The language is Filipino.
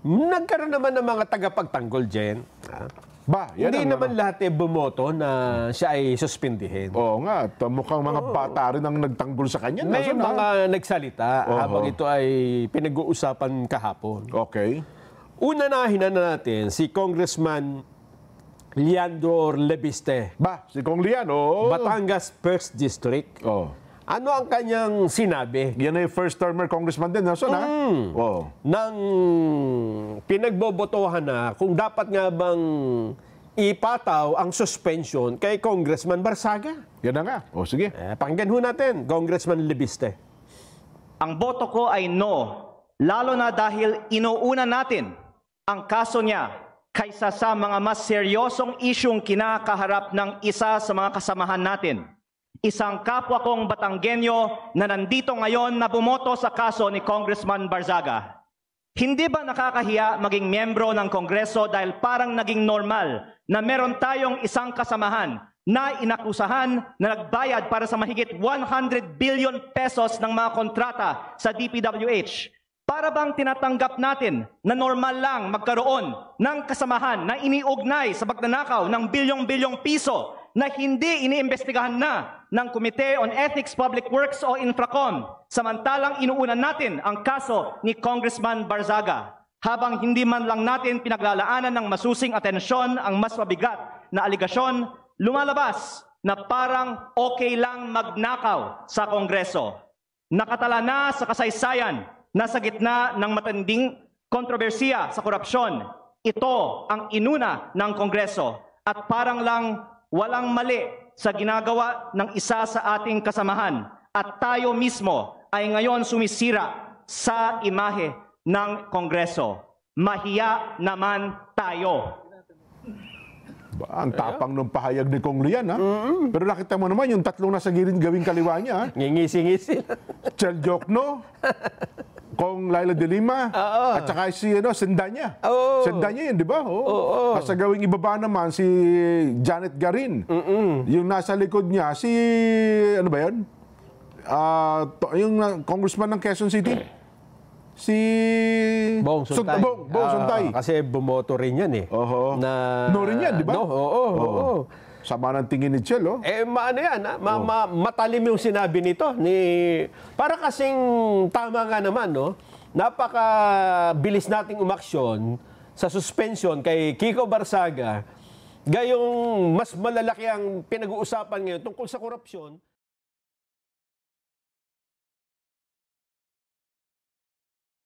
nagkaroon naman ng mga tagapagtanggol, Jen. Ba, yan Hindi ang naman lahat bumoto na siya ay suspindihin. Oo nga, at mukhang mga bata rin ang nagtanggol sa kanya. May mga nagsalita habang ito ay pinag-uusapan kahapon. Okay. Una na natin si Congressman Leandro Lebiste. Ba, si Kong Lian, oh. Batangas 1st District. Oh. Ano ang kanyang sinabi? Yan ay first-termer congressman din, Nelson, ha? Oh. Nang pinagbobotohan na kung dapat nga bang ipataw ang suspension kay Congressman Barzaga. Yan na nga. O, sige. Pakinggan ho natin, Congressman Lebiste. Ang boto ko ay no, lalo na dahil inuuna natin ang kaso niya kaysa sa mga mas seryosong isyong kinakaharap ng isa sa mga kasamahan natin. Isang kapwa kong Batanggenyo na nandito ngayon na bumoto sa kaso ni Congressman Barzaga. Hindi ba nakakahiya maging miyembro ng Kongreso dahil parang naging normal na meron tayong isang kasamahan na inakusahan na nagbayad para sa mahigit 100 billion pesos ng mga kontrata sa DPWH? Para bang tinatanggap natin na normal lang magkaroon ng kasamahan na iniugnay sa pagnanakaw ng bilyong-bilyong piso na hindi iniimbestigahan na ng Committee on Ethics, Public Works o Infracom, samantalang inuunan natin ang kaso ni Congressman Barzaga, habang hindi man lang natin pinaglalaanan ng masusing atensyon ang mas mabigat na aligasyon, lumalabas na parang okay lang magnakaw sa Kongreso. Nakatala na sa kasaysayan na sa gitna ng matinding kontrobersiya sa korupsyon, ito ang inuna ng Kongreso at parang lang walang mali sa ginagawa ng isa sa ating kasamahan at tayo mismo ay ngayon sumisira sa imahe ng Kongreso. Mahiya naman tayo. Ba, ang tapang ng pahayag ni Kong Lian, ha? Pero nakita mo naman yung tatlong nasa gawing kaliwa niya, ha? Ngingisi-ngisi. Chel Jokno, Kong Laila de Lima, at saka si Sendanya. Sendanya yun, di ba? At sa gawing ibaba naman, si Janet Garin. Yung nasa likod niya, si, ano ba yun? Yung congressman ng Quezon City. Si Bong Suntay. Bong Suntay. Kasi bumoto rin yan eh. No rin yan, di ba? Oo. Sama ng tingin ni Chel, oh. Maano yan, matalim yung sinabi nito. Para kasing tama nga naman, no? Napakabilis nating umaksyon sa suspension kay Kiko Barzaga. Gayong mas malalaki ang pinag-uusapan ngayon tungkol sa korupsyon.